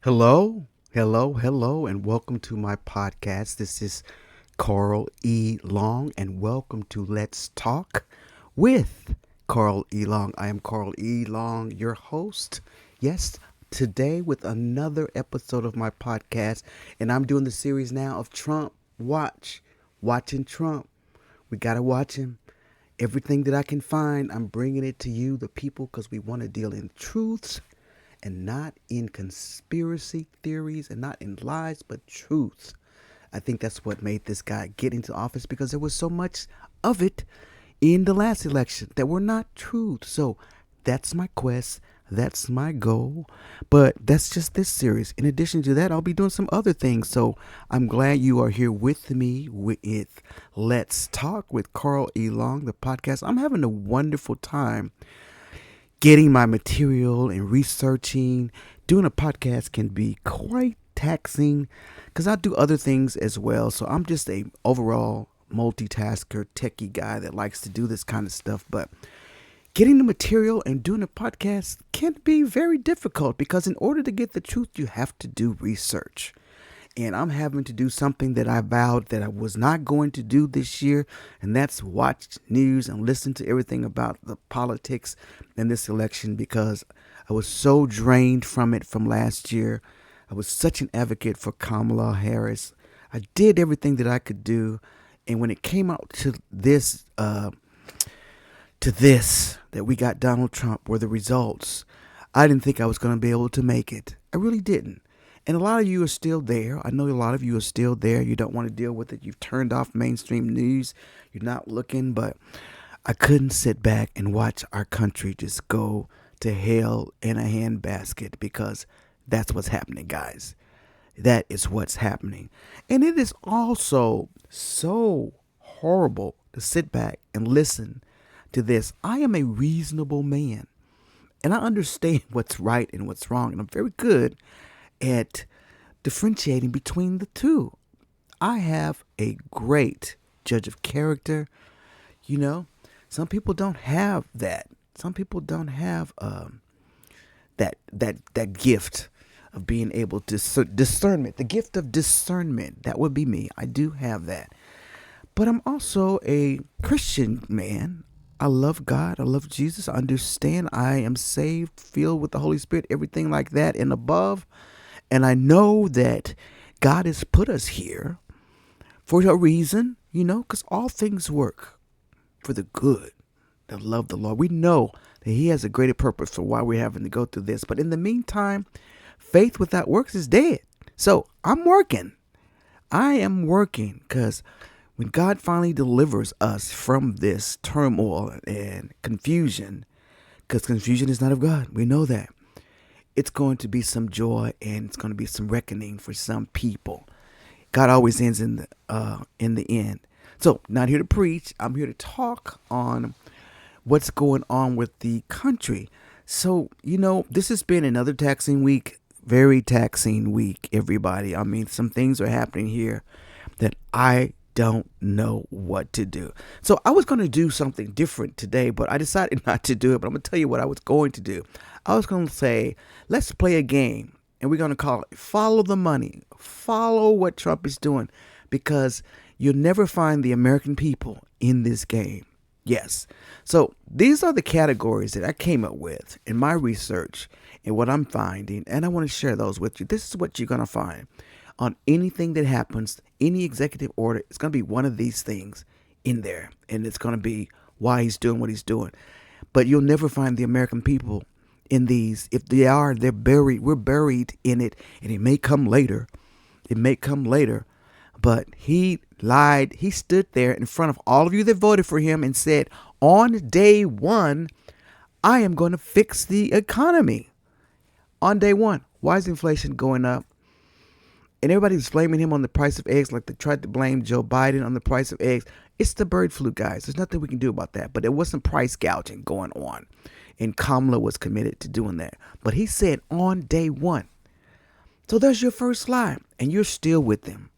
Hello, and welcome to my podcast. This is Carl E. Long, and welcome to Let's Talk with Carl E. Long. I am Carl E. Long, your host. Yes, today with another episode of my podcast, and I'm doing the series now of Trump. Watching Trump. We gotta watch him. Everything that I can find, I'm bringing it to you, the people, because we want to deal in truths and not in conspiracy theories and not in lies, but truth. I think that's what made this guy get into office because there was so much of it in the last election that were not truth. So that's my quest. That's my goal. But that's just this series. In addition to that, I'll be doing some other things. So I'm glad you are here with me with Let's Talk with Carl E. Long, the podcast. I'm having a wonderful time getting my material and researching. Doing a podcast can be quite taxing because I do other things as well. So I'm just a overall multitasker, techie guy that likes to do this kind of stuff. But getting the material and doing a podcast can be very difficult because in order to get the truth, you have to do research. And I'm having to do something that I vowed that I was not going to do this year, and that's watch news and listen to everything about the politics in this election because I was so drained from it from last year. I was such an advocate for Kamala Harris. I did everything that I could do, and when it came out to this that we got Donald Trump were the results, I didn't think I was going to be able to make it. I really didn't. And a lot of you are still there. I know a lot of you are still there. You don't want to deal with it. You've turned off mainstream news. You're not looking. But I couldn't sit back and watch our country just go to hell in a handbasket because that's what's happening, guys. That is what's happening. And it is also so horrible to sit back and listen to this. I am a reasonable man. And I understand what's right and what's wrong. And I'm very good at differentiating between the two. I have a great judge of character. You know, some people don't have that. Some people don't have that gift of being able to discernment. The gift of discernment. That would be me. I do have that. But I'm also a Christian man. I love God. I love Jesus. I understand I am saved, filled with the Holy Spirit, everything like that and above. And I know that God has put us here for a reason, because all things work for the good that love the Lord. We know that He has a greater purpose for why we're having to go through this. But in the meantime, faith without works is dead. So I'm working. I am working because when God finally delivers us from this turmoil and confusion, because confusion is not of God, we know that. It's going to be some joy and it's going to be some reckoning for some people. God always ends in the end. So, not here to preach. I'm here to talk on what's going on with the country. So, this has been another taxing week. Very taxing week, everybody. I mean, some things are happening here that I don't know what to do. So I was going to do something different today, but I decided not to do it. But I'm going to tell you what I was going to do. I was going to say, let's play a game, and we're going to call it Follow the Money. Follow what Trump is doing, because you'll never find the American people in this game. Yes. So these are the categories that I came up with in my research and what I'm finding, and I want to share those with you. This is what you're going to find. On anything that happens, any executive order, it's going to be one of these things in there. And it's going to be why he's doing what he's doing. But you'll never find the American people in these. If they are, they're buried. We're buried in it. And it may come later. It may come later. But he lied. He stood there in front of all of you that voted for him and said, on day one, I am going to fix the economy. On day one. Why is inflation going up? And everybody's blaming him on the price of eggs like they tried to blame Joe Biden on the price of eggs. It's the bird flu, guys. There's nothing we can do about that. But there was some price gouging going on. And Kamala was committed to doing that. But he said on day one. So there's your first lie. And you're still with him.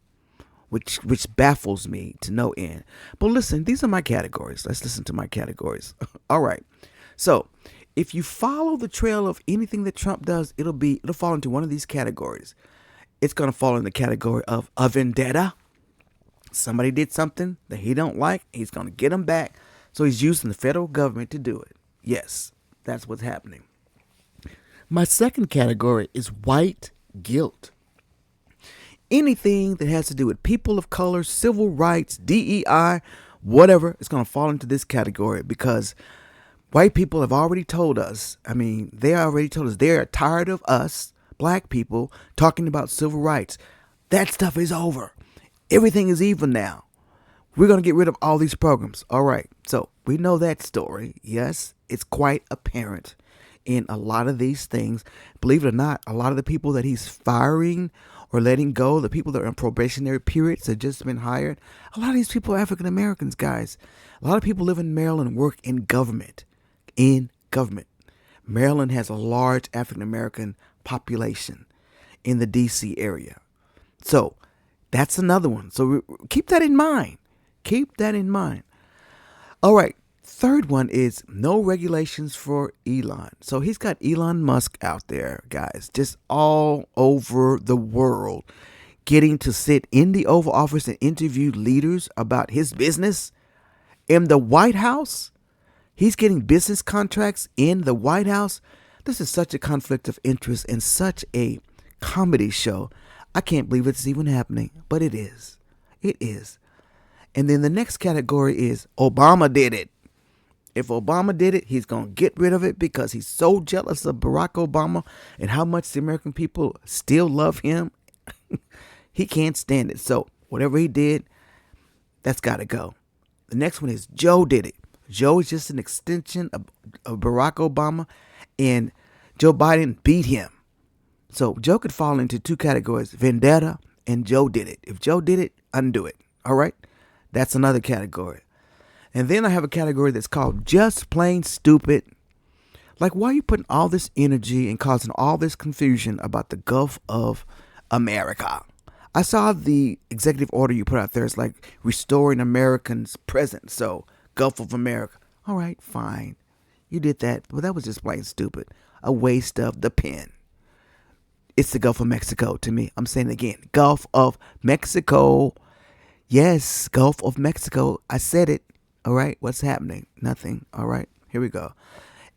Which baffles me to no end. But listen, these are my categories. Let's listen to my categories. All right. So If you follow the trail of anything that Trump does, it'll fall into one of these categories. It's gonna fall in the category of a vendetta. Somebody did something that he don't like. He's gonna get them back. So he's using the federal government to do it. Yes, that's what's happening. My second category is white guilt. Anything that has to do with people of color, civil rights, DEI, whatever, it's going to fall into this category because white people have already told us, they already told us they're tired of us, black people, talking about civil rights. That stuff is over. Everything is even now. We're going to get rid of all these programs. All right. So we know that story. Yes, it's quite apparent in a lot of these things. Believe it or not, a lot of the people that he's firing or letting go, the people that are in probationary periods that just been hired, a lot of these people are African Americans, guys. A lot of people live in Maryland and work in government. Maryland has a large African American population in the DC area. So that's another one. So keep that in mind. Keep that in mind. All right. Third one is no regulations for Elon. So he's got Elon Musk out there, guys, just all over the world, getting to sit in the Oval Office and interview leaders about his business in the White House. He's getting business contracts in the White House. This is such a conflict of interest and such a comedy show. I can't believe it's even happening, but it is. It is. And then the next category is Obama did it. If Obama did it, he's going to get rid of it because he's so jealous of Barack Obama and how much the American people still love him. He can't stand it. So whatever he did, that's got to go. The next one is Joe did it. Joe is just an extension of Barack Obama, and Joe Biden beat him. So Joe could fall into two categories, vendetta and Joe did it. If Joe did it, undo it. All right? That's another category. And then I have a category that's called just plain stupid. Like, why are you putting all this energy and causing all this confusion about the Gulf of America? I saw the executive order you put out there. It's like restoring Americans' present. So, Gulf of America. All right, fine. You did that. But that was just plain stupid. A waste of the pen. It's the Gulf of Mexico to me. I'm saying it again. Gulf of Mexico. Yes, Gulf of Mexico. I said it. All right. What's happening? Nothing. All right. Here we go.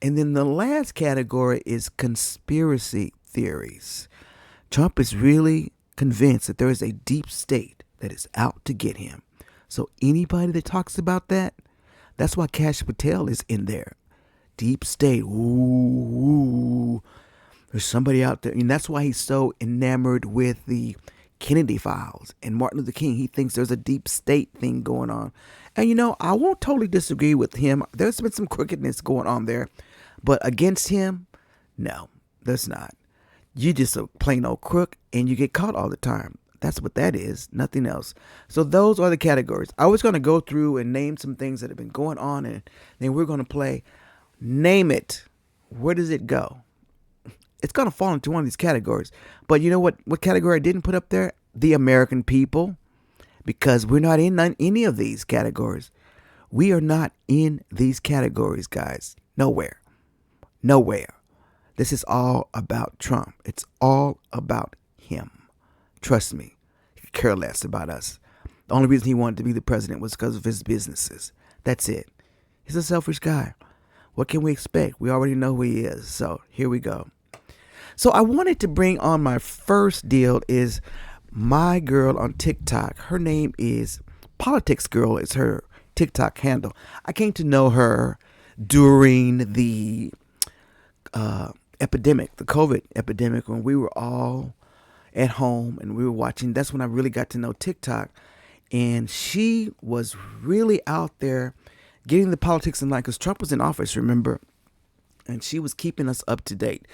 And then the last category is conspiracy theories. Trump is really convinced that there is a deep state that is out to get him. So anybody that talks about that, that's why Kash Patel is in there. Deep state. Ooh. There's somebody out there. And that's why he's so enamored with the Kennedy files and Martin Luther King. He thinks there's a deep state thing going on. And, I won't totally disagree with him. There's been some crookedness going on there. But against him, no, there's not. You just a plain old crook and you get caught all the time. That's what that is. Nothing else. So those are the categories. I was going to go through and name some things that have been going on. And then we're going to play Name It. Where does it go? It's going to fall into one of these categories. But you know what category I didn't put up there? The American people. Because we're not in any of these categories. We are not in these categories, guys. Nowhere. This is all about Trump. It's all about him. Trust me. He could care less about us. The only reason he wanted to be the president was because of his businesses. That's it. He's a selfish guy. What can we expect? We already know who he is. So here we go. So I wanted to bring on my first deal is my girl on TikTok. Her name is Politics Girl. Is her TikTok handle. I came to know her during the epidemic, the COVID epidemic, when we were all at home and we were watching. That's when I really got to know TikTok. And she was really out there getting the politics in line because Trump was in office, remember? And she was keeping us up to date.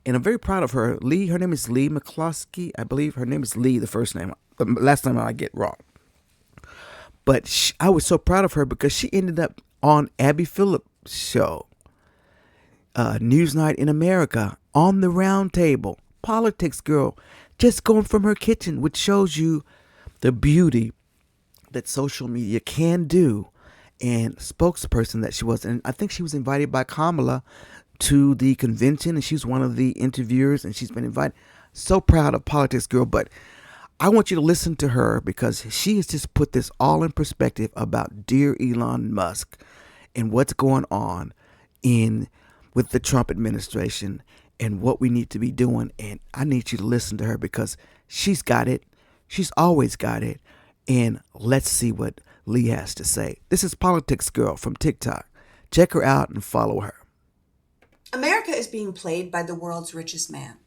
And I'm very proud of her. Her name is Lee McCloskey. I believe her name is Lee, the first name. The last name I get wrong. But I was so proud of her because she ended up on Abby Phillips' show, Newsnight in America, on the round table. Politics Girl, just going from her kitchen, which shows you the beauty that social media can do. And spokesperson that she was. And I think she was invited by Kamala to the convention, and she's one of the interviewers, and she's been invited. So proud of Politics Girl, but I want you to listen to her because she has just put this all in perspective about dear Elon Musk and what's going on in with the Trump administration and what we need to be doing. And I need you to listen to her because she's got it. She's always got it. And let's see what Lee has to say. This is Politics Girl from TikTok. Check her out and follow her. America is being played by the world's richest man.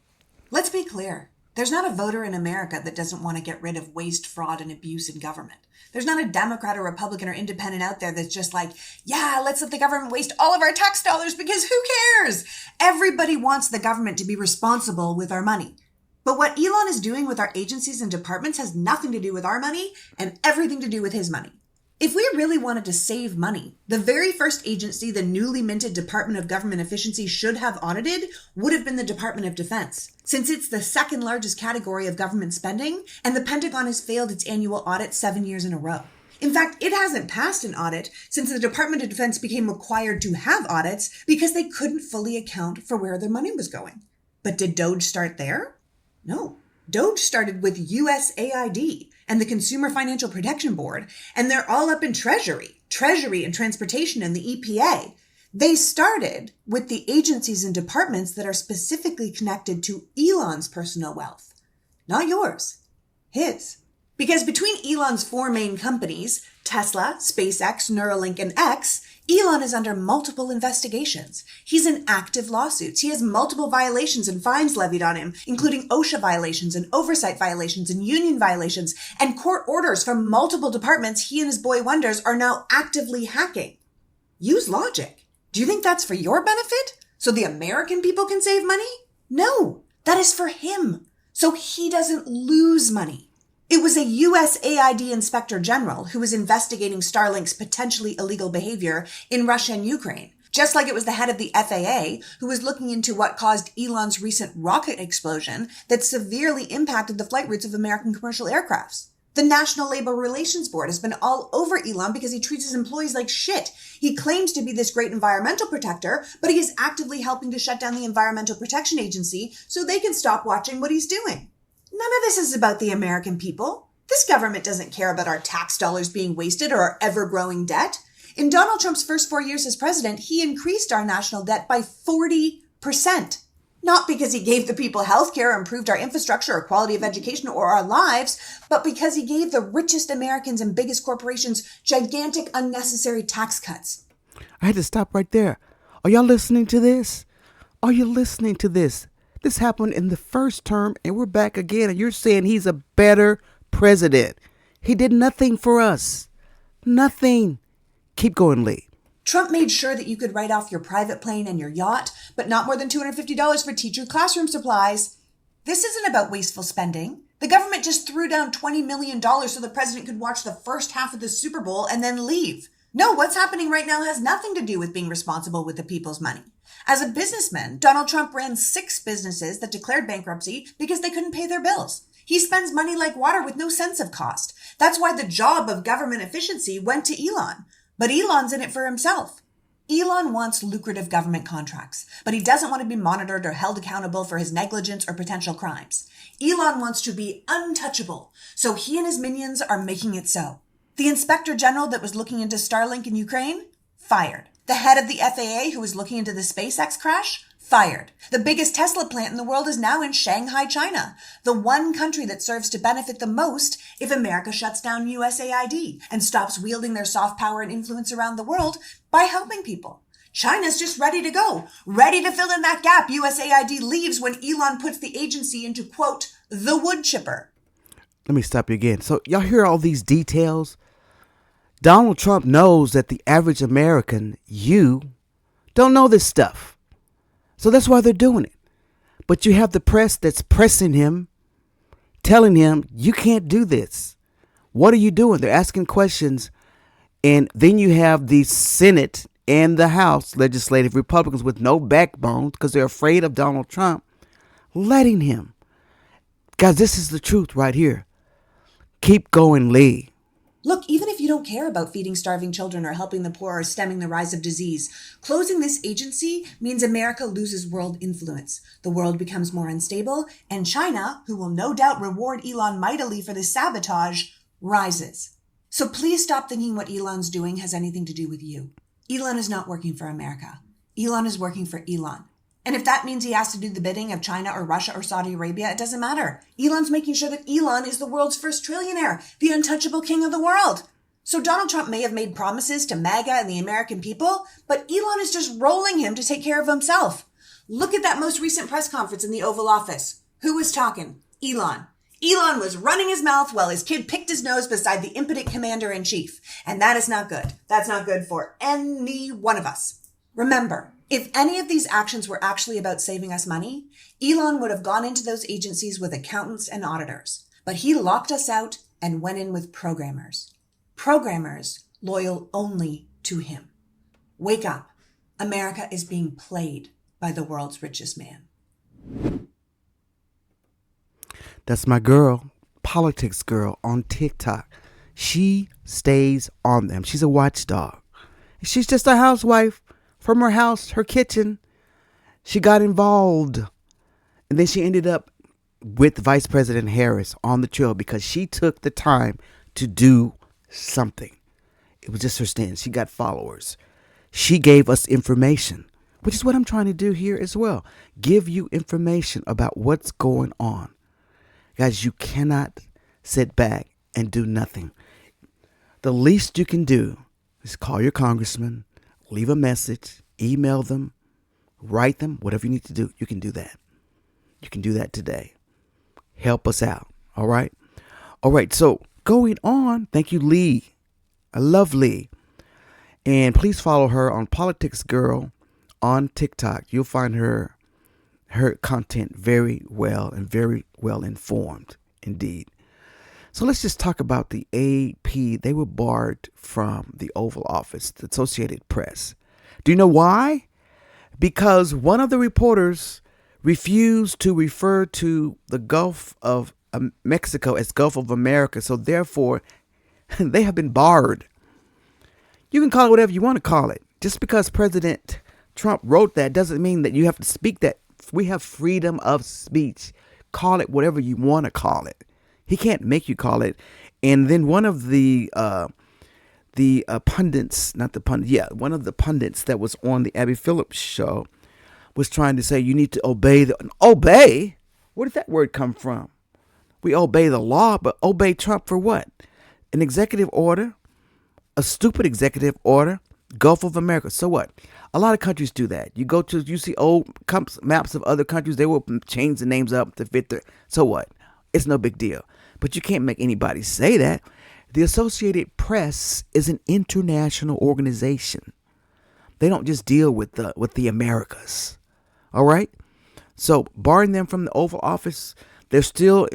Let's be clear. There's not a voter in America that doesn't want to get rid of waste, fraud, and abuse in government. There's not a Democrat or Republican or independent out there that's just like, yeah, let's let the government waste all of our tax dollars because who cares? Everybody wants the government to be responsible with our money. But what Elon is doing with our agencies and departments has nothing to do with our money and everything to do with his money. If we really wanted to save money, the very first agency the newly minted Department of Government Efficiency should have audited would have been the Department of Defense, since it's the second largest category of government spending, and the Pentagon has failed its annual audit 7 years in a row. In fact, it hasn't passed an audit since the Department of Defense became required to have audits because they couldn't fully account for where their money was going. But did DOGE start there? No. DOGE started with USAID and the Consumer Financial Protection Board, and they're all up in Treasury and Transportation and the EPA. They started with the agencies and departments that are specifically connected to Elon's personal wealth. Not yours, his. Because between Elon's four main companies, Tesla, SpaceX, Neuralink, and X, Elon is under multiple investigations. He's in active lawsuits. He has multiple violations and fines levied on him, including OSHA violations and oversight violations and union violations, and court orders from multiple departments he and his boy wonders are now actively hacking. Use logic. Do you think that's for your benefit? So the American people can save money? No, that is for him. So he doesn't lose money. It was a USAID Inspector General who was investigating Starlink's potentially illegal behavior in Russia and Ukraine, just like it was the head of the FAA who was looking into what caused Elon's recent rocket explosion that severely impacted the flight routes of American commercial aircrafts. The National Labor Relations Board has been all over Elon because he treats his employees like shit. He claims to be this great environmental protector, but he is actively helping to shut down the Environmental Protection Agency so they can stop watching what he's doing. None of this is about the American people. This government doesn't care about our tax dollars being wasted or our ever-growing debt. In Donald Trump's first 4 years as president, he increased our national debt by 40%. Not because he gave the people health care or improved our infrastructure or quality of education or our lives, but because he gave the richest Americans and biggest corporations gigantic unnecessary tax cuts. I had to stop right there. Are y'all listening to this? Are you listening to this? This happened in the first term, and we're back again, and you're saying he's a better president. He did nothing for us. Nothing. Keep going, Lee. Trump made sure that you could write off your private plane and your yacht, but not more than $250 for teacher classroom supplies. This isn't about wasteful spending. The government just threw down $20 million so the president could watch the first half of the Super Bowl and then leave. No, what's happening right now has nothing to do with being responsible with the people's money. As a businessman, Donald Trump ran 6 businesses that declared bankruptcy because they couldn't pay their bills. He spends money like water with no sense of cost. That's why the job of government efficiency went to Elon. But Elon's in it for himself. Elon wants lucrative government contracts, but he doesn't want to be monitored or held accountable for his negligence or potential crimes. Elon wants to be untouchable, so he and his minions are making it so. The inspector general that was looking into Starlink in Ukraine? Fired. The head of the FAA who was looking into the SpaceX crash? Fired. The biggest Tesla plant in the world is now in Shanghai, China, the one country that serves to benefit the most if America shuts down USAID and stops wielding their soft power and influence around the world by helping people. China's just ready to go, ready to fill in that gap USAID leaves when Elon puts the agency into, quote, the wood chipper. Let me stop you again. So y'all hear all these details? Donald Trump knows that the average American, you, don't know this stuff. So that's why they're doing it. But you have the press that's pressing him, telling him, you can't do this. What are you doing? They're asking questions. And then you have the Senate and the House legislative Republicans with no backbone because they're afraid of Donald Trump, letting him. Guys, this is the truth right here. Keep going, Lee. Look, even if you don't care about feeding starving children or helping the poor or stemming the rise of disease, closing this agency means America loses world influence. The world becomes more unstable, and China, who will no doubt reward Elon mightily for this sabotage, rises. So please stop thinking what Elon's doing has anything to do with you. Elon is not working for America. Elon is working for Elon. And if that means he has to do the bidding of China or Russia or Saudi Arabia, it doesn't matter. Elon's making sure that Elon is the world's first trillionaire, the untouchable king of the world. So Donald Trump may have made promises to MAGA and the American people, but Elon is just rolling him to take care of himself. Look at that most recent press conference in the Oval Office. Who was talking? Elon. Elon was running his mouth while his kid picked his nose beside the impotent commander-in-chief. And that is not good. That's not good for any one of us. Remember, if any of these actions were actually about saving us money, Elon would have gone into those agencies with accountants and auditors. But he locked us out and went in with programmers. Programmers loyal only to him. Wake up. America is being played by the world's richest man. That's my girl, Politics Girl on TikTok. She stays on them. She's a watchdog. She's just a housewife. From her house, her kitchen, she got involved. And then she ended up with Vice President Harris on the trail because she took the time to do something. It was just her stance. She got followers. She gave us information, which is what I'm trying to do here as well. Give you information about what's going on. Guys, you cannot sit back and do nothing. The least you can do is call your congressman, leave a message, email them, write them, whatever you need to do. You can do that. You can do that today. Help us out. All right. All right. So going on. Thank you, Lee. I love Lee. And please follow her on Politics Girl on TikTok. You'll find her content very well and very well informed indeed. So let's just talk about the AP. They were barred from the Oval Office, the Associated Press. Do you know why? Because one of the reporters refused to refer to the Gulf of Mexico as Gulf of America. So therefore, they have been barred. You can call it whatever you want to call it. Just because President Trump wrote that doesn't mean that you have to speak that. We have freedom of speech. Call it whatever you want to call it. He can't make you call it. And then one of the pundits, one of the pundits that was on the Abby Phillips show was trying to say you need to obey. Obey? Where did that word come from? We obey the law, but obey Trump for what? An executive order? A stupid executive order? Gulf of America. So what? A lot of countries do that. You see old maps of other countries. They will change the names up to fit their. So what? It's no big deal. But you can't make anybody say that. The Associated Press is an international organization. They don't just deal with the Americas. All right? So barring them from the Oval Office, they still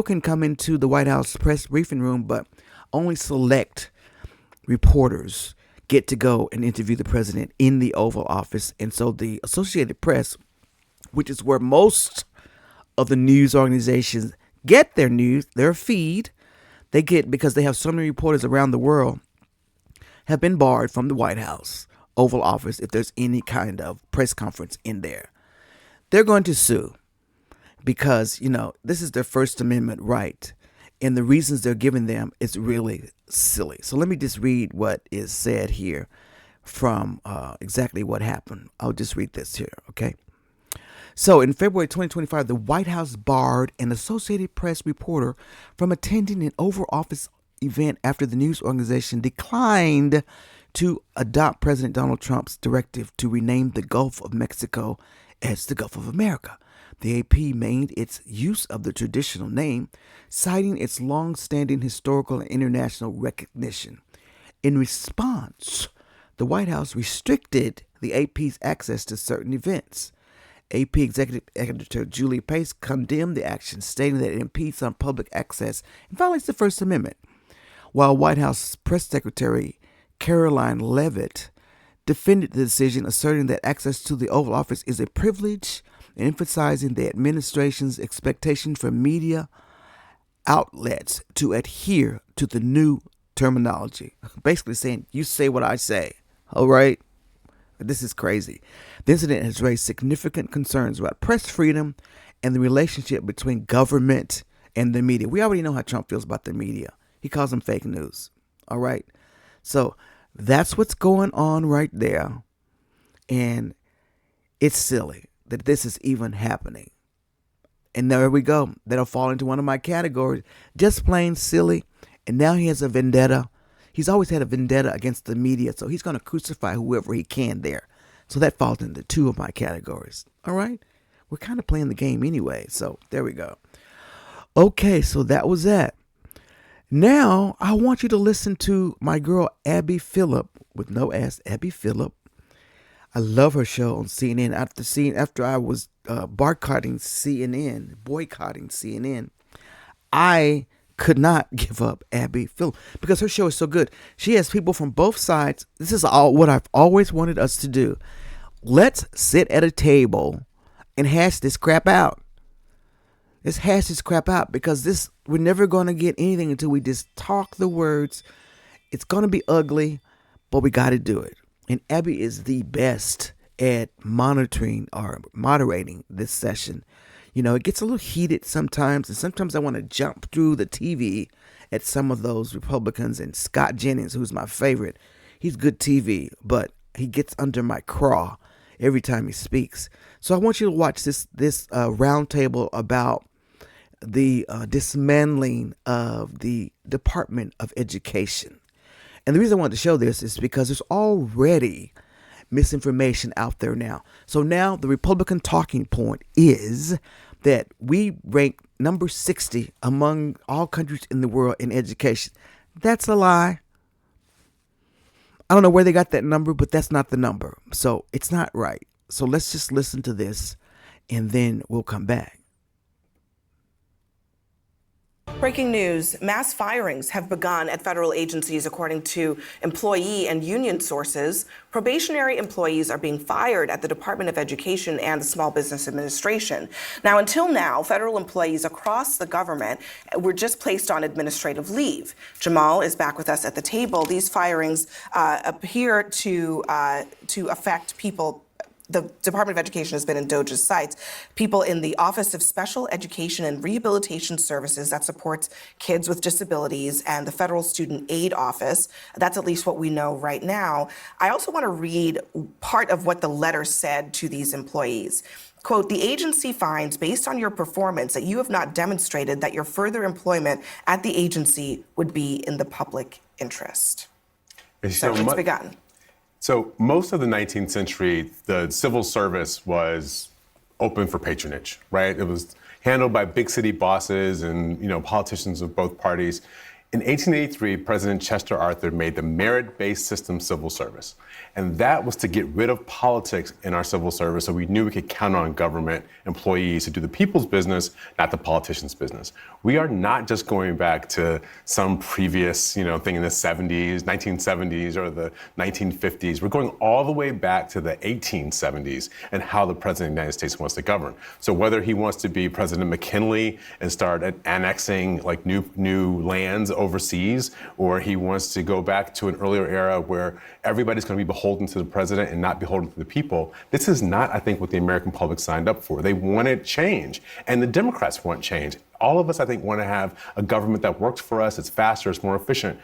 can come into the White House press briefing room, but only select reporters get to go and interview the president in the Oval Office. And so the Associated Press, which is where most of the news organizations get their news, their feed, they get because they have so many reporters around the world, have been barred from the White House Oval Office if there's any kind of press conference in there. They're going to sue because, this is their First Amendment right. And the reasons they're giving them is really silly. So let me just read what is said here from exactly what happened. I'll just read this here, okay? So in February 2025, the White House barred an Associated Press reporter from attending an Oval Office event after the news organization declined to adopt President Donald Trump's directive to rename the Gulf of Mexico as the Gulf of America. The AP made its use of the traditional name, citing its long-standing historical and international recognition. In response, the White House restricted the AP's access to certain events. AP Executive Editor Julie Pace condemned the action, stating that it impedes on public access and violates the First Amendment, while White House Press Secretary Caroline Leavitt defended the decision, asserting that access to the Oval Office is a privilege and emphasizing the administration's expectation for media outlets to adhere to the new terminology, basically saying, you say what I say. All right? This is crazy. The incident has raised significant concerns about press freedom and the relationship between government and the media. We already know how Trump feels about the media. He calls them fake news. All right? So that's what's going on right there. And it's silly that this is even happening. And there we go. That'll fall into one of my categories. Just plain silly. And now he has a vendetta. He's always had a vendetta against the media. So he's going to crucify whoever he can there. So that falls into two of my categories. All right? We're kind of playing the game anyway. So there we go. Okay, so that was that. Now I want you to listen to my girl Abby Phillip, with no S, Abby Phillip. I love her show on CNN. After I was boycotting CNN, I could not give up Abby Phillip because her show is so good. She has people from both sides. This is all what I've always wanted us to do. Let's sit at a table and hash this crap out. Let's hash this crap out because we're never going to get anything until we just talk the words. It's going to be ugly, but we got to do it. And Abby is the best at monitoring or moderating this session. You know, it gets a little heated sometimes, and sometimes I want to jump through the TV at some of those Republicans. And Scott Jennings, who's my favorite, he's good TV, but he gets under my craw every time he speaks. So I want you to watch this roundtable about the dismantling of the Department of Education. And the reason I wanted to show this is because there's already misinformation out there now. So now the Republican talking point is that we rank number 60 among all countries in the world in education. That's a lie. I don't know where they got that number, but that's not the number. So it's not right. So let's just listen to this and then we'll come back. Breaking news, mass firings have begun at federal agencies, according to employee and union sources. Probationary employees are being fired at the Department of Education and the Small Business Administration. Now, until now, federal employees across the government were just placed on administrative leave. Jamal is back with us at the table. These firings appear to affect people. The Department of Education has been in DOJ's sights. People in the Office of Special Education and Rehabilitation Services that supports kids with disabilities and the Federal Student Aid Office. That's at least what we know right now. I also want to read part of what the letter said to these employees. Quote, the agency finds, based on your performance, that you have not demonstrated that your further employment at the agency would be in the public interest. So it's begun. So most of the 19th century, the civil service was open for patronage, right? It was handled by big city bosses and, politicians of both parties. In 1883, President Chester Arthur made the merit-based system civil service. And that was to get rid of politics in our civil service so we knew we could count on government employees to do the people's business, not the politicians' business. We are not just going back to some previous, thing in the 70s, 1970s, or the 1950s. We're going all the way back to the 1870s and how the President of the United States wants to govern. So whether he wants to be President McKinley and start annexing like new lands overseas, or he wants to go back to an earlier era where everybody's going to be beholden to the president and not beholden to the people. This is not, I think, what the American public signed up for. They wanted change, and the Democrats want change. All of us, I think, want to have a government that works for us, it's faster, it's more efficient.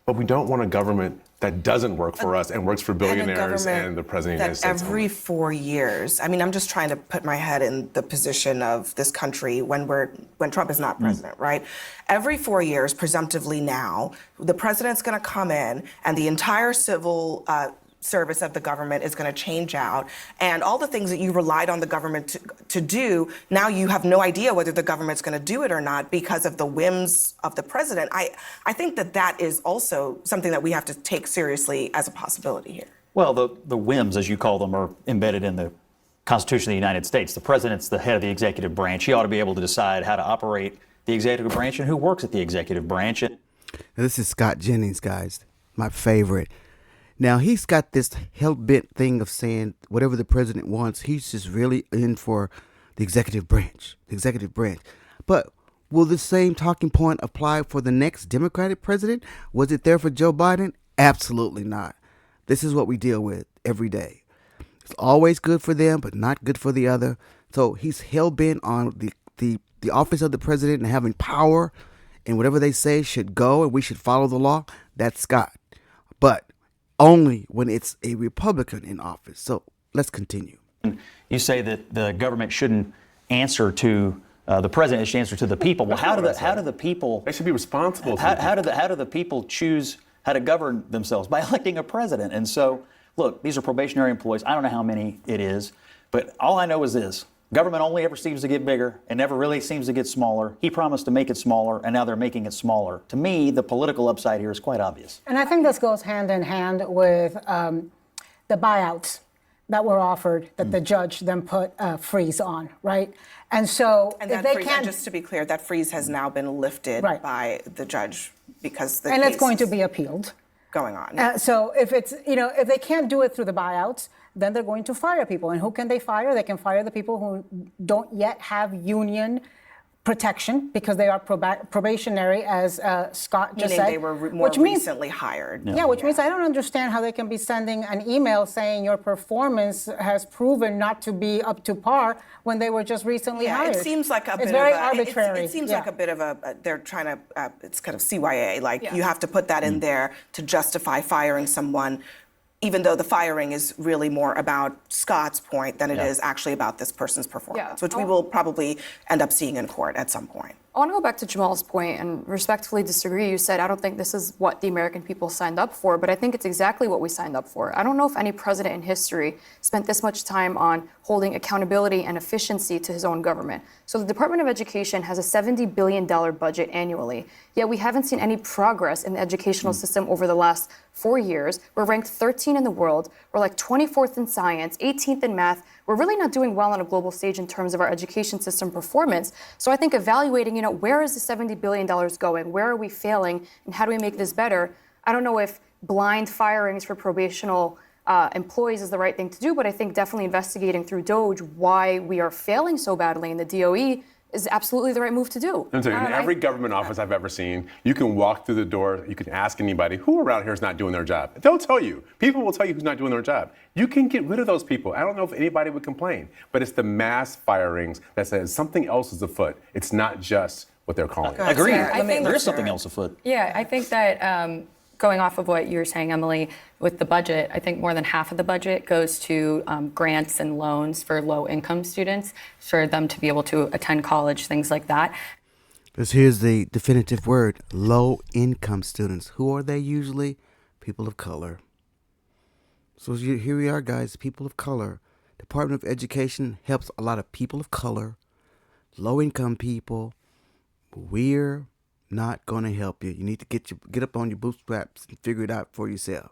But we don't want a government that doesn't work for us and works for billionaires and the president of the United States. Every 4 years, I'm just trying to put my head in the position of this country when Trump is not president, right? Every 4 years, presumptively now, the president's going to come in and the entire civil service of the government is going to change out, and all the things that you relied on the government to do, now you have no idea whether the government's going to do it or not because of the whims of the president. I think that is also something that we have to take seriously as a possibility here. Well, the whims, as you call them, are embedded in the Constitution of the United States. The president's the head of the executive branch. He ought to be able to decide how to operate the executive branch and who works at the executive branch. Now, this is Scott Jennings, guys, my favorite. Now, he's got this hell-bent thing of saying whatever the president wants, he's just really in for the executive branch. But Will the same talking point apply for the next Democratic president? Was it there for Joe Biden? Absolutely not. This is what we deal with every day. It's always good for them, but not good for the other. So he's hell-bent on the office of the president and having power, and whatever they say should go, and we should follow the law. That's Scott. But only when it's a Republican in office. So let's continue. You say that the government shouldn't answer to the president; it should answer to the people. Well, how do the people? They should be responsible. How do the people choose how to govern themselves? By electing a president. And so, look, these are probationary employees. I don't know how many it is, but all I know is this: government only ever seems to get bigger and never really seems to get smaller. He promised to make it smaller, and now they're making it smaller. To me, the political upside here is quite obvious. And I think this goes hand in hand with the buyouts that were offered that the judge then put a freeze on, right? And so And if that they freeze, can't, just to be clear, that freeze has now been lifted Right. by the judge because the and case it's going to is be appealed. going on. So if it's, if they can't do it through the buyouts, then they're going to fire people. And who can they fire? They can fire the people who don't yet have union protection because they are probationary, as Scott just Meaning said. they were more which means, recently hired. Yeah, which means I don't understand how they can be sending an email saying your performance has proven not to be up to par when they were just recently Yeah, hired. it seems like a bit It's very of a, arbitrary. It seems yeah. like a bit of a, they're trying to, it's kind of CYA, like you have to put that in there to justify firing someone, even though the firing is really more about Scott's point than it is actually about this person's performance, which we will probably end up seeing in court at some point. I want to go back to Jamal's point and respectfully disagree. You said, I don't think this is what the American people signed up for, but I think it's exactly what we signed up for. I don't know if any president in history spent this much time on holding accountability and efficiency to his own government. So the Department of Education has a $70 billion budget annually, yet we haven't seen any progress in the educational system over the last 4 years. We're ranked 13 in the world. We're like 24th in science, 18th in math. We're really not doing well on a global stage in terms of our education system performance. So I think evaluating, where is the $70 billion going? Where are we failing? And how do we make this better? I don't know if blind firings for probational employees is the right thing to do, but I think definitely investigating through DOJ why we are failing so badly in the DOE is absolutely the right move to do. I'm telling you, in every government office I've ever seen, you can walk through the door, you can ask anybody, who around here is not doing their job? They'll tell you. People will tell you who's not doing their job. You can get rid of those people. I don't know if anybody would complain, but it's the mass firings that says something else is afoot. It's not just what they're calling it. Agreed. I think There is something else afoot. Yeah, I think that going off of what you were saying, Emily, with the budget, I think more than half of the budget goes to grants and loans for low-income students, for them to be able to attend college, things like that. Because here's the definitive word: low-income students. Who are they usually? People of color. So here we are, guys, people of color. Department of Education helps a lot of people of color, low-income people. We're not going to help you. You need to get up on your bootstraps and figure it out for yourself.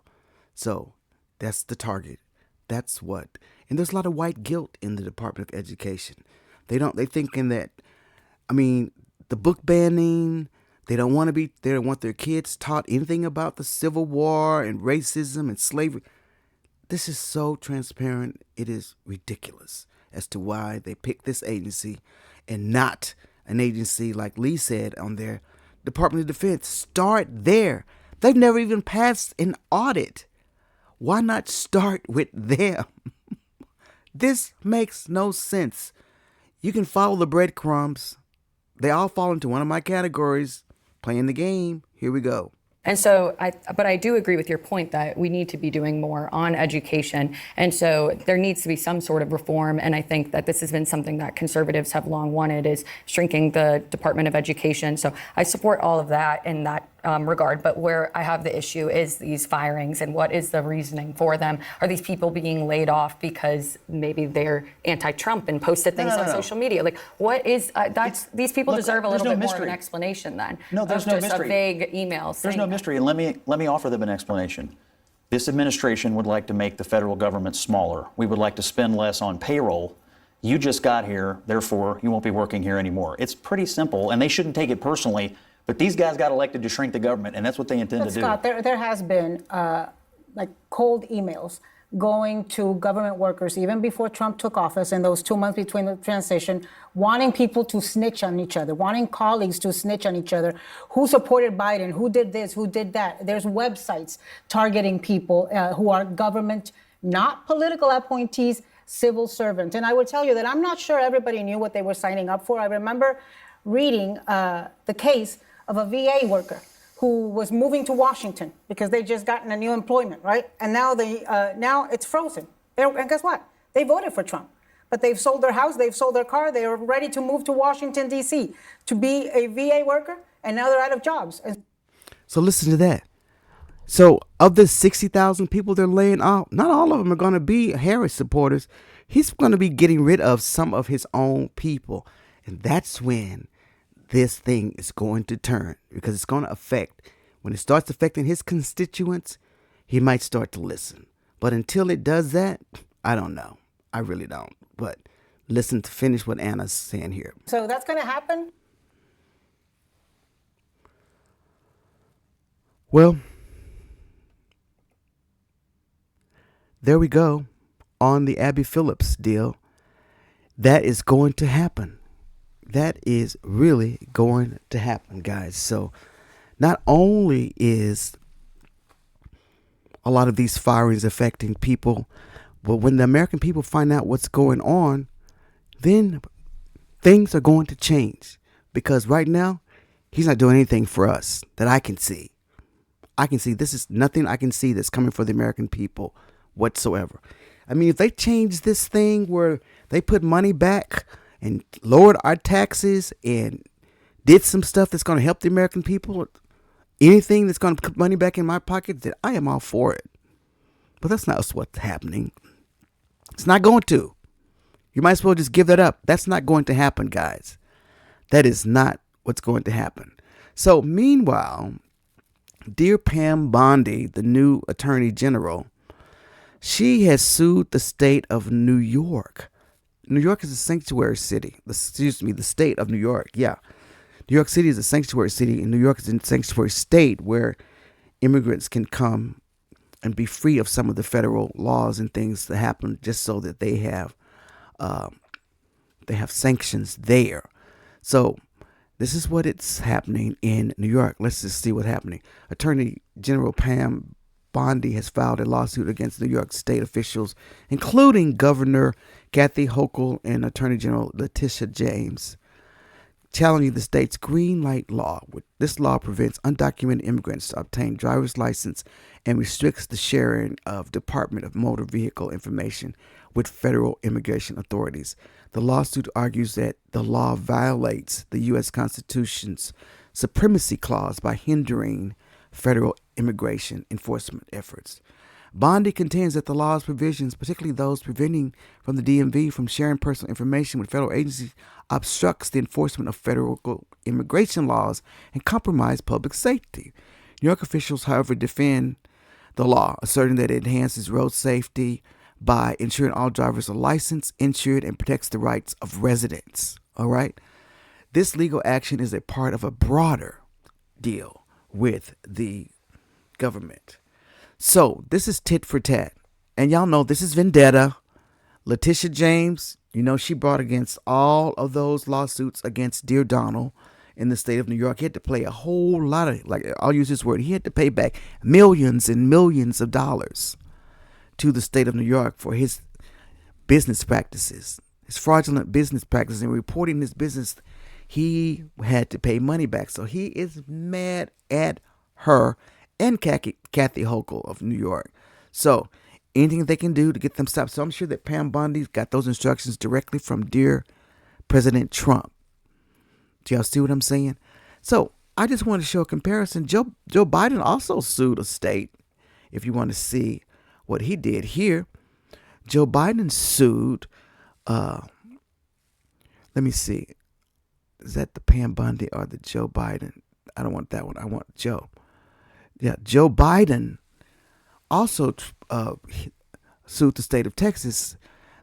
So that's the target. That's what. And there's a lot of white guilt in the Department of Education. They thinking that, the book banning, they don't want their kids taught anything about the Civil War and racism and slavery. This is so transparent. It is ridiculous as to why they picked this agency and not an agency like Lee said on their Department of Defense. Start there. They've never even passed an audit. Why not start with them? This makes no sense. You can follow the breadcrumbs. They all fall into one of my categories. Playing the game. Here we go. And so, but I do agree with your point that we need to be doing more on education. And so there needs to be some sort of reform. And I think that this has been something that conservatives have long wanted, is shrinking the Department of Education. So I support all of that in that regard. But where I have the issue is these firings, and what is the reasoning for them? Are these people being laid off because maybe they're anti-Trump and posted things on social media? Like, what is these people deserve a little bit more of an explanation then. No, there's no mystery. A vague email. There's no mystery, and let me offer them an explanation. This administration would like to make the federal government smaller. We would like to spend less on payroll. You just got here, therefore you won't be working here anymore. It's pretty simple, and they shouldn't take it personally. But these guys got elected to shrink the government, and that's what they intend to do. Scott, there has been cold emails going to government workers, even before Trump took office, in those 2 months between the transition, wanting people to snitch on each other, wanting colleagues to snitch on each other. Who supported Biden? Who did this? Who did that? There's websites targeting people who are government, not political appointees, civil servants. And I would tell you that I'm not sure everybody knew what they were signing up for. I remember reading the case of a VA worker who was moving to Washington because they just gotten a new employment, right? And now now it's frozen. And guess what? They voted for Trump, but they've sold their house, they've sold their car, they are ready to move to Washington, D.C. to be a VA worker, and now they're out of jobs. So listen to that. So of the 60,000 people they're laying off, not all of them are going to be Harris supporters. He's going to be getting rid of some of his own people. And that's when this thing is going to turn, because it's going to affect, when it starts affecting his constituents, he might start to listen. But until it does that, I don't know. I really don't. But listen to finish what Anna's saying here. So that's going to happen? Well, there we go on the Abby Phillips deal. That is going to happen. That is really going to happen, guys. So not only is a lot of these firings affecting people, but when the American people find out what's going on, then things are going to change. Because right now, he's not doing anything for us that I can see. I can see this is nothing I can see that's coming for the American people whatsoever. I mean, if they change this thing where they put money back and lowered our taxes and did some stuff that's going to help the American people, anything that's going to put money back in my pocket, then I am all for it. But that's not what's happening. It's not going to. You might as well just give that up. That's not going to happen, guys. That is not what's going to happen. So meanwhile, dear Pam Bondi, the new Attorney General, she has sued the state of New York. New York is a sanctuary city. The state of New York. Yeah. New York City is a sanctuary city, and New York is a sanctuary state where immigrants can come and be free of some of the federal laws and things that happen, just so that they have sanctions there. So this is what it's happening in New York. Let's just see what's happening. Attorney General Pam Bondi has filed a lawsuit against New York state officials, including Governor Kathy Hochul and Attorney General Letitia James, challenging the state's green light law. This law prevents undocumented immigrants to obtain driver's license and restricts the sharing of Department of Motor Vehicle information with federal immigration authorities. The lawsuit argues that the law violates the U.S. Constitution's supremacy clause by hindering federal immigration enforcement efforts. Bondi contends that the law's provisions, particularly those preventing from the DMV from sharing personal information with federal agencies, obstructs the enforcement of federal immigration laws and compromise public safety. New York officials, however, defend the law, asserting that it enhances road safety by ensuring all drivers are licensed, insured, and protects the rights of residents. All right? This legal action is a part of a broader deal with the government. So this is tit for tat. And y'all know this is Vendetta. Letitia James, you know, she brought against all of those lawsuits against Dear Donald in the state of New York. He had to pay a whole lot of, I'll use this word, he had to pay back millions and millions of dollars to the state of New York for his business practices, his fraudulent business practices, and reporting his business. He had to pay money back. So he is mad at her and Kathy Hochul of New York. So anything they can do to get them stopped. So I'm sure that Pam Bondi got those instructions directly from dear President Trump. Do y'all see what I'm saying? So I just want to show a comparison. Joe Biden also sued a state. If you want to see what he did here, Joe Biden sued, let me see. Is that the Pam Bondi or the Joe Biden? I don't want that one. I want Joe. Yeah, Joe Biden also sued the state of Texas.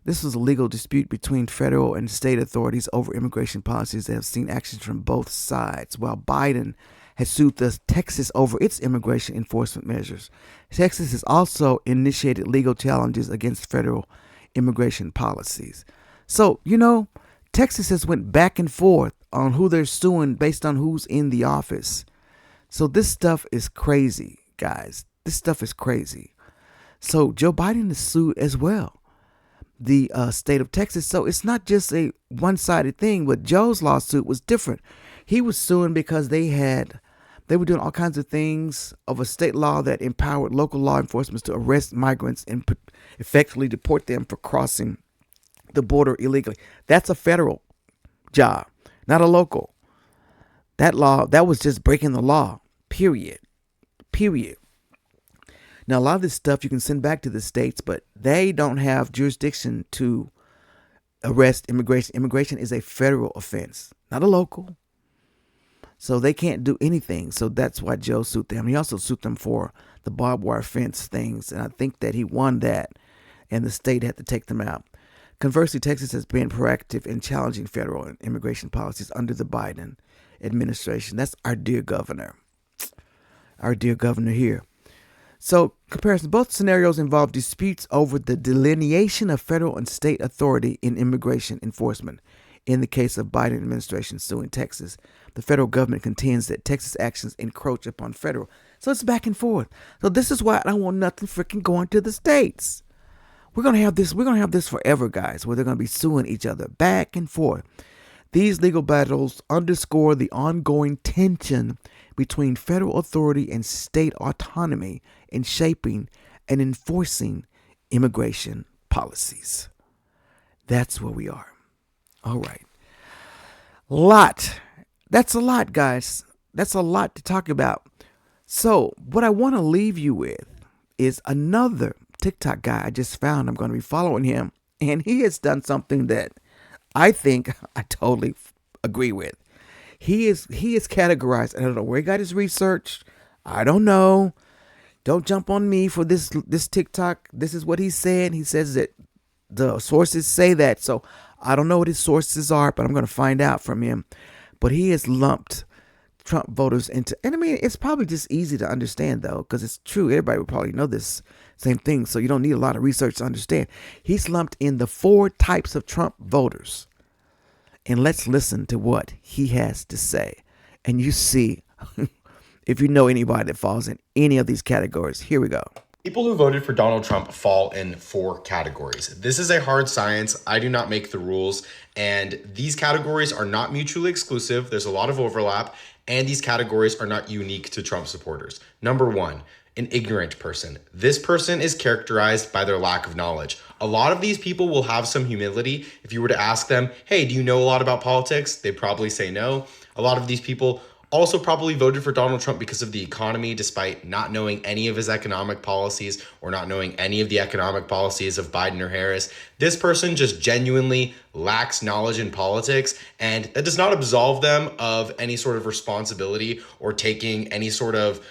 This was a legal dispute between federal and state authorities over immigration policies that have seen actions from both sides. While Biden has sued Texas over its immigration enforcement measures. Texas has also initiated legal challenges against federal immigration policies. So, Texas has went back and forth on who they're suing based on who's in the office. So this stuff is crazy, guys. This stuff is crazy. So Joe Biden is sued as well, the state of Texas. So it's not just a one-sided thing, but Joe's lawsuit was different. He was suing because they were doing all kinds of things of a state law that empowered local law enforcement to arrest migrants and effectively deport them for crossing the border illegally. That's a federal job, not a local. That law, that was just breaking the law, period. Now, a lot of this stuff you can send back to the states, but they don't have jurisdiction to arrest immigration. Immigration is a federal offense, not a local. So they can't do anything. So that's why Joe sued them. He also sued them for the barbed wire fence things. And I think that he won that and the state had to take them out. Conversely, Texas has been proactive in challenging federal immigration policies under the Biden administration. That's our dear governor. Our dear governor here. So, comparison, both scenarios involve disputes over the delineation of federal and state authority in immigration enforcement. In the case of Biden administration suing Texas, the federal government contends that Texas actions encroach upon federal. So it's back and forth. So this is why I don't want nothing freaking going to the states. We're gonna have this forever, guys, where they're gonna be suing each other back and forth. These legal battles underscore the ongoing tension between federal authority and state autonomy in shaping and enforcing immigration policies. That's where we are. All right. That's a lot, guys. That's a lot to talk about. So what I want to leave you with is another TikTok guy I just found. I'm going to be following him. And he has done something that I think I totally agree with. He is categorized. I don't know where he got his research. I don't know. Don't jump on me for this TikTok. This is what he said. He says that the sources say that. So I don't know what his sources are, but I'm going to find out from him. But he has lumped Trump voters into, and I mean, it's probably just easy to understand though, because it's true. Everybody would probably know this same thing. So you don't need a lot of research to understand. He's lumped in the 4 types of Trump voters. And let's listen to what he has to say. And you see if you know anybody that falls in any of these categories. Here we go. People who voted for Donald Trump fall in 4 categories. This is a hard science. I do not make the rules. And these categories are not mutually exclusive. There's a lot of overlap. And these categories are not unique to Trump supporters. Number 1, an ignorant person. This person is characterized by their lack of knowledge. A lot of these people will have some humility. If you were to ask them, hey, do you know a lot about politics? They'd probably say no. A lot of these people also probably voted for Donald Trump because of the economy, despite not knowing any of his economic policies or not knowing any of the economic policies of Biden or Harris. This person just genuinely lacks knowledge in politics, and that does not absolve them of any sort of responsibility or taking any sort of,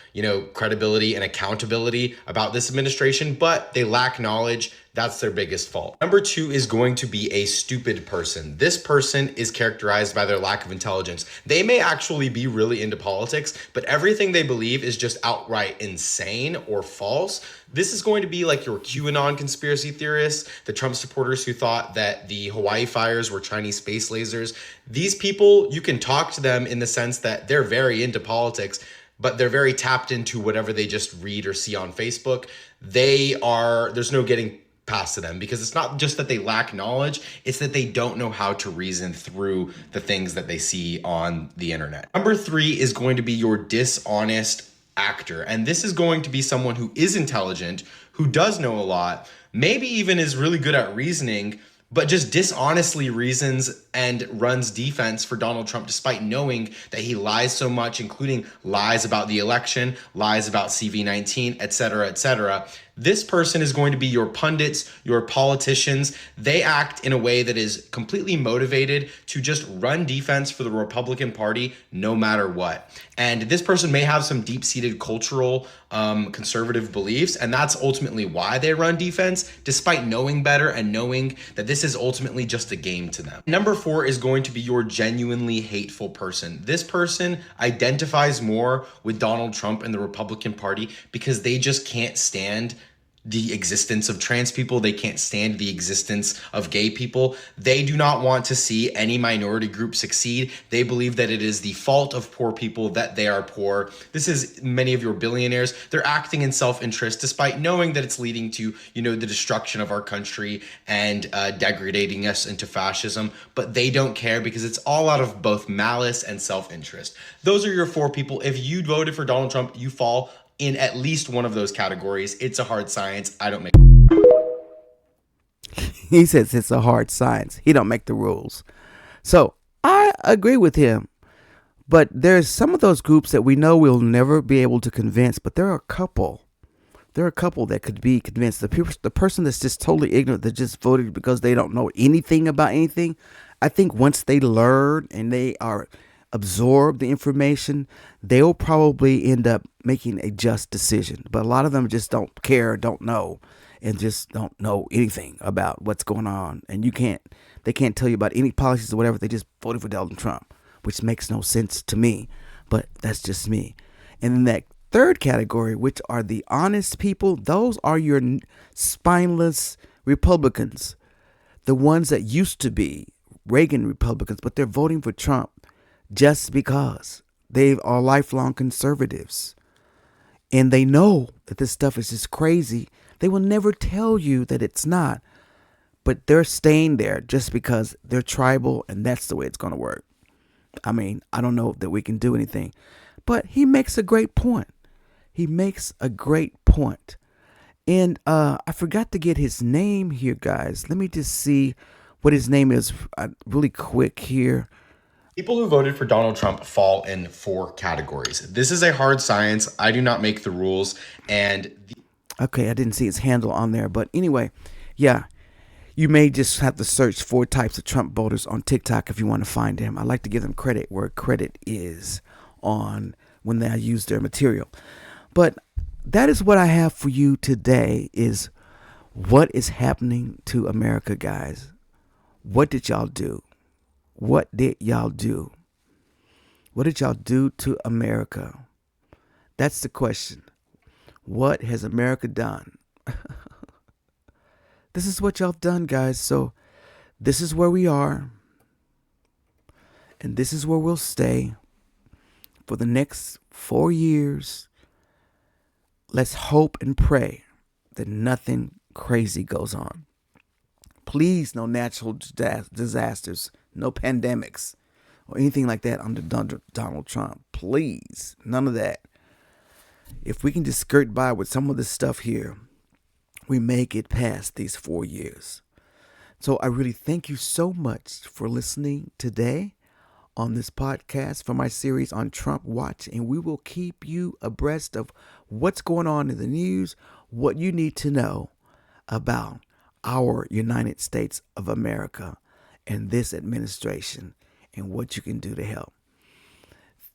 credibility and accountability about this administration, but they lack knowledge. That's their biggest fault. Number 2 is going to be a stupid person. This person is characterized by their lack of intelligence. They may actually be really into politics, but everything they believe is just outright insane or false. This is going to be like your QAnon conspiracy theorists, the Trump supporters who thought that the Hawaii fires were Chinese space lasers. These people, you can talk to them in the sense that they're very into politics, but they're very tapped into whatever they just read or see on Facebook. There's no getting past to them, because it's not just that they lack knowledge, it's that they don't know how to reason through the things that they see on the internet. Number 3 is going to be your dishonest actor. And this is going to be someone who is intelligent, who does know a lot, maybe even is really good at reasoning, but just dishonestly reasons and runs defense for Donald Trump despite knowing that he lies so much, including lies about the election, lies about CV-19, etc., etc. This person is going to be your pundits, your politicians. They act in a way that is completely motivated to just run defense for the Republican Party no matter what. And this person may have some deep-seated cultural conservative beliefs. And that's ultimately why they run defense, despite knowing better and knowing that this is ultimately just a game to them. Number 4 is going to be your genuinely hateful person. This person identifies more with Donald Trump and the Republican Party because they just can't stand the existence of trans people. They can't stand the existence of gay people. They do not want to see any minority group succeed. They believe that it is the fault of poor people that they are poor. This is many of your billionaires. They're acting in self-interest despite knowing that it's leading to, the destruction of our country and degrading us into fascism. But they don't care because it's all out of both malice and self-interest. Those are your 4 people. If you voted for Donald Trump, you fall in at least one of those categories. It's a hard science. I don't make. He says it's a hard science. He don't make the rules. So I agree with him. But there's some of those groups that we know we'll never be able to convince. But there are a couple. There are a couple that could be convinced. The person that's just totally ignorant, that just voted because they don't know anything about anything. I think once they learn and they are absorb the information, they'll probably end up making a just decision. But a lot of them just don't care, don't know, and just don't know anything about what's going on. And they can't tell you about any policies or whatever. They just voted for Donald Trump, which makes no sense to me. But that's just me. And then that third category, which are the honest people, those are your spineless Republicans, the ones that used to be Reagan Republicans, but they're voting for Trump just because they are lifelong conservatives and they know that this stuff is just crazy. They will never tell you that it's not, but they're staying there just because they're tribal and that's the way it's going to work. I mean, I don't know that we can do anything, but he makes a great point. He makes a great point. And I forgot to get his name here, guys. Let me just see what his name is really quick here. People who voted for Donald Trump fall in 4 categories. This is a hard science. I do not make the rules. Okay, I didn't see his handle on there. But anyway, yeah, you may just have to search 4 types of Trump voters on TikTok if you want to find him. I like to give them credit where credit is on when they use their material. But that is what I have for you today is what is happening to America, guys. What did y'all do? What did y'all do? What did y'all do to America? That's the question. What has America done? This is what y'all done, guys. So this is where we are. And this is where we'll stay for the next 4 years. Let's hope and pray that nothing crazy goes on. Please, no natural disasters, no pandemics, or anything like that under Donald Trump. Please, none of that. If we can just skirt by with some of this stuff here, we may get past these 4 years. So I really thank you so much for listening today on this podcast for my series on Trump Watch, and we will keep you abreast of what's going on in the news, what you need to know about our United States of America and this administration and what you can do to help.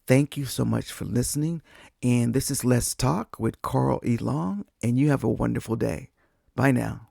Thank you so much for listening. And this is Let's Talk with Carl E. Long, and you have a wonderful day. Bye now.